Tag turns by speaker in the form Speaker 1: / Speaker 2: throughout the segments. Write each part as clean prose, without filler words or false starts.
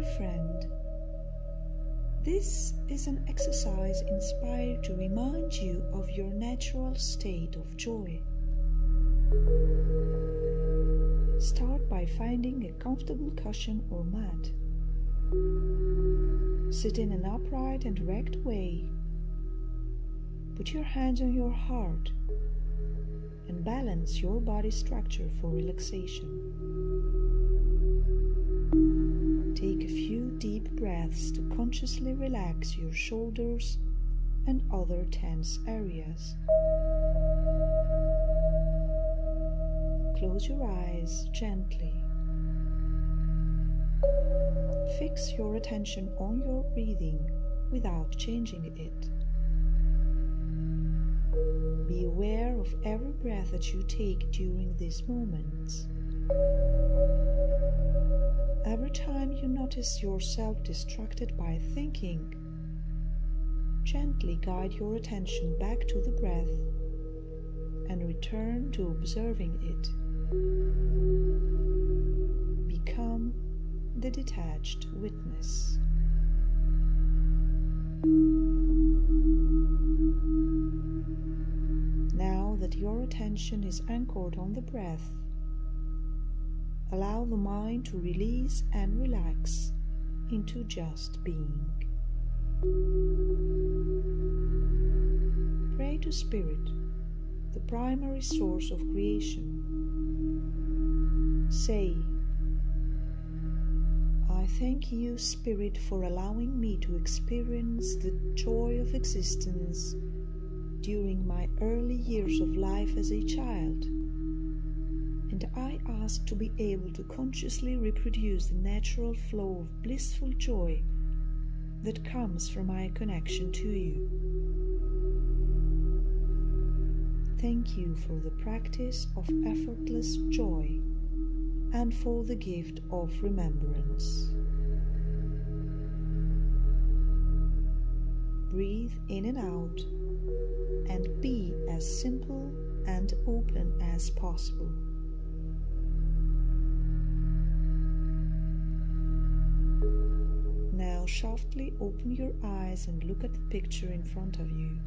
Speaker 1: Dear friend, this is an exercise inspired to remind you of your natural state of joy. Start by finding a comfortable cushion or mat. Sit in an upright and erect way. Put your hands on your heart and balance your body structure for relaxation. Take a few deep breaths to consciously relax your shoulders and other tense areas. Close your eyes gently. Fix your attention on your breathing without changing it. Be aware of every breath that you take during these moments. Every time you notice yourself distracted by thinking, gently guide your attention back to the breath and return to observing it. Become the detached witness. Now that your attention is anchored on the breath, allow the mind to release and relax into just being. Pray to Spirit, the primary source of creation. Say, I thank you, Spirit, for allowing me to experience the joy of existence during my early years of life as a child. And I ask to be able to consciously reproduce the natural flow of blissful joy that comes from my connection to you. Thank you for the practice of effortless joy and for the gift of remembrance. Breathe in and out and be as simple and open as possible. Now softly open your eyes and look at the picture in front of you.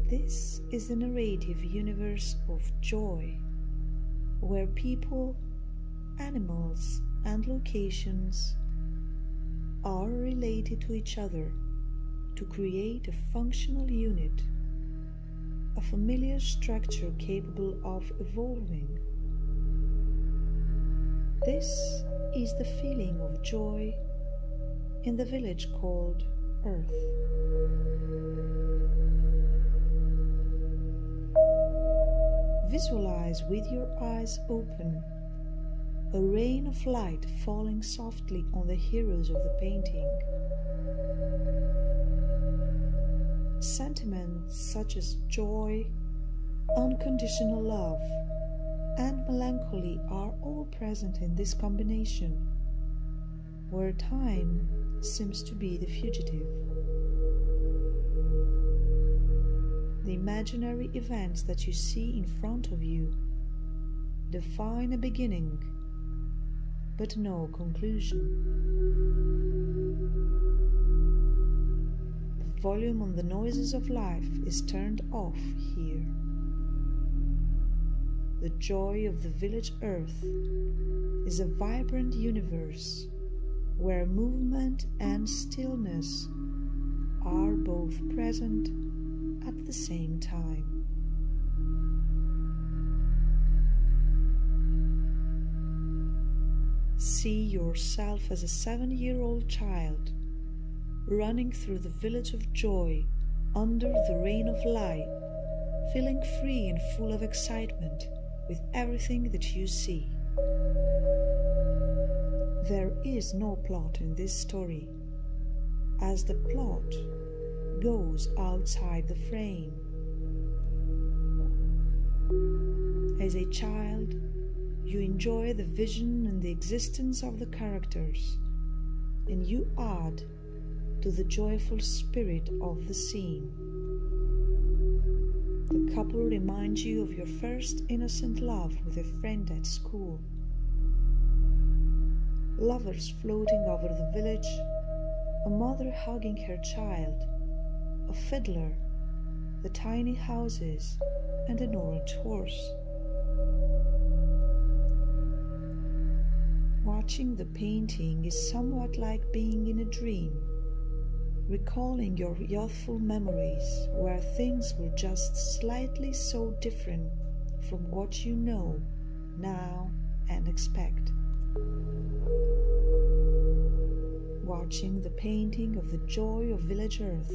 Speaker 1: This is the narrative universe of joy, where people, animals, and locations are related to each other to create a functional unit, a familiar structure capable of evolving. This is the feeling of joy in the village called Earth. Visualize with your eyes open a rain of light falling softly on the heroes of the painting. Sentiments such as joy, unconditional love, and melancholy are all present in this combination, where time seems to be the fugitive. The imaginary events that you see in front of you define a beginning, but no conclusion. The volume on the noises of life is turned off here. The joy of the village Earth is a vibrant universe where movement and stillness are both present at the same time. See yourself as a 7-year-old child running through the village of joy under the rain of light, feeling free and full of excitement with everything that you see. There is no plot in this story, as the plot goes outside the frame. As a child, you enjoy the vision and the existence of the characters, and you add to the joyful spirit of the scene. The couple reminds you of your first innocent love with a friend at school, lovers floating over the village, a mother hugging her child, a fiddler, the tiny houses, and an orange horse. Watching the painting is somewhat like being in a dream, recalling your youthful memories where things were just slightly so different from what you know now and expect. Watching the painting of the joy of village earth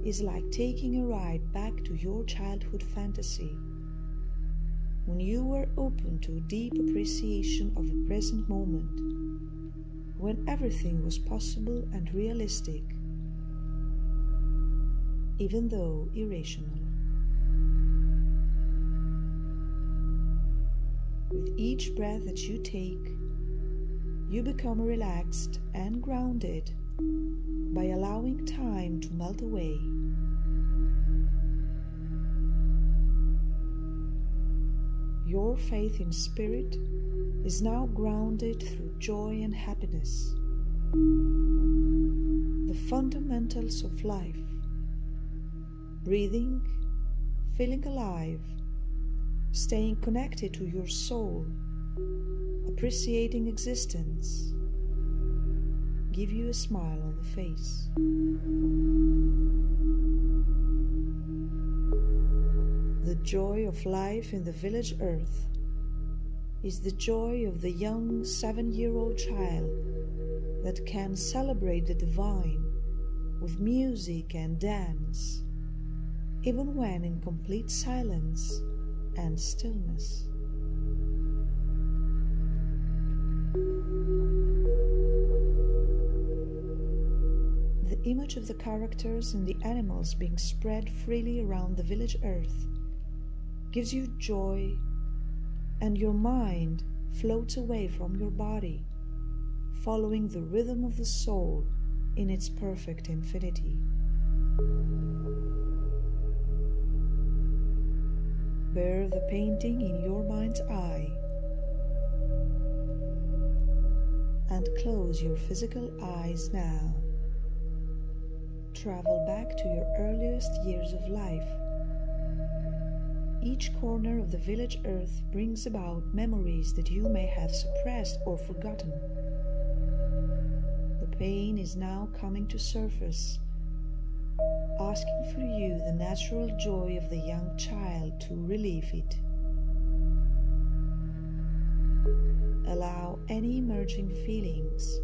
Speaker 1: is like taking a ride back to your childhood fantasy, when you were open to a deep appreciation of the present moment, when everything was possible and realistic, even though irrational. With each breath that you take, you become relaxed and grounded by allowing time to melt away. Your faith in spirit is now grounded through joy and happiness, the fundamentals of life, breathing, feeling alive, staying connected to your soul, appreciating existence, give you a smile on the face. The joy of life in the village earth is the joy of the young 7-year-old child that can celebrate the divine with music and dance, even when in complete silence and stillness. The image of the characters and the animals being spread freely around the village earth gives you joy, and your mind floats away from your body, following the rhythm of the soul in its perfect infinity. Bear the painting in your mind's eye and close your physical eyes now. Travel back to your earliest years of life. Each corner of the village earth brings about memories that you may have suppressed or forgotten. The pain is now coming to surface, asking for you the natural joy of the young child to relieve it. Allow any emerging feelings,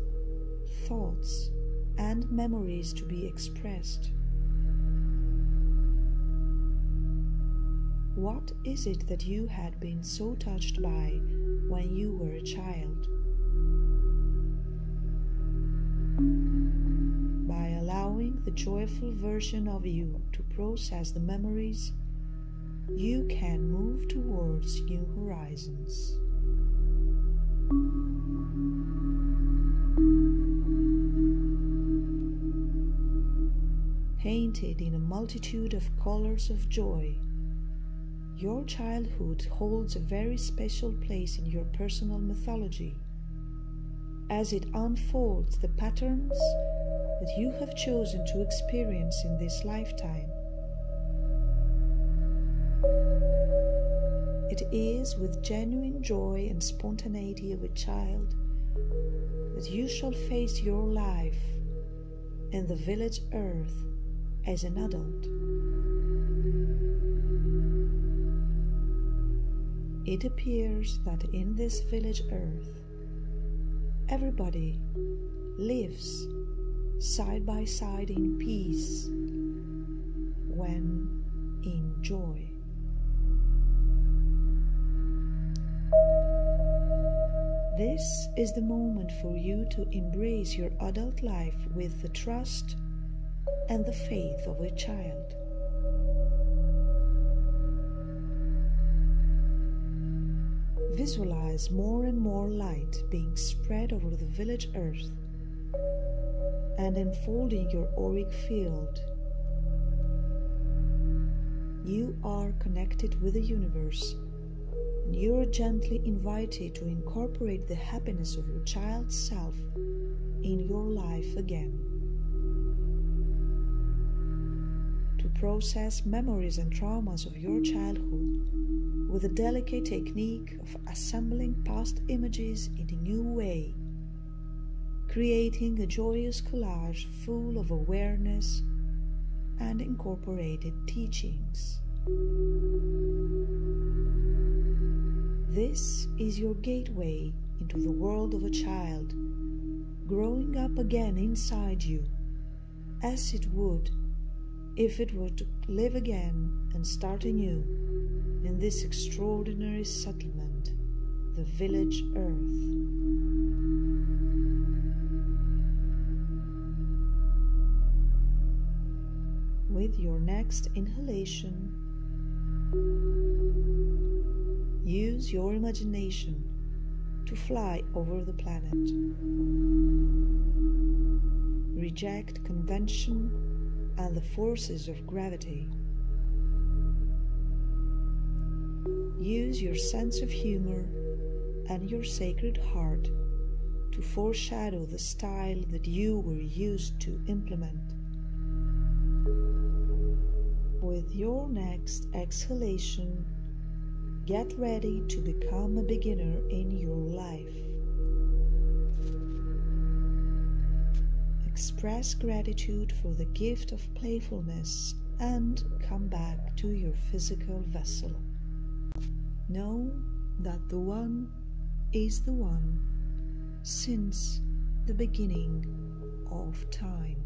Speaker 1: thoughts, and memories to be expressed. What is it that you had been so touched by when you were a child? By allowing the joyful version of you to process the memories, you can move towards new horizons. Painted in a multitude of colors of joy, your childhood holds a very special place in your personal mythology, as it unfolds the patterns that you have chosen to experience in this lifetime. It is with genuine joy and spontaneity of a child that you shall face your life in the village earth as an adult. It appears that in this village earth, everybody lives side by side in peace when in joy. This is the moment for you to embrace your adult life with the trust and the faith of a child. Visualize more and more light being spread over the village earth and enfolding your auric field. You are connected with the universe and you are gently invited to incorporate the happiness of your child's self in your life again. To process memories and traumas of your childhood with a delicate technique of assembling past images in a new way, creating a joyous collage full of awareness and incorporated teachings. This is your gateway into the world of a child, growing up again inside you, as it would if it were to live again and start anew in this extraordinary settlement, the village Earth. With your next inhalation, use your imagination to fly over the planet. Reject convention and the forces of gravity. Use your sense of humor and your sacred heart to foreshadow the style that you were used to implement. With your next exhalation, get ready to become a beginner in your life. Express gratitude for the gift of playfulness and come back to your physical vessel. Know that the One is the One since the beginning of time.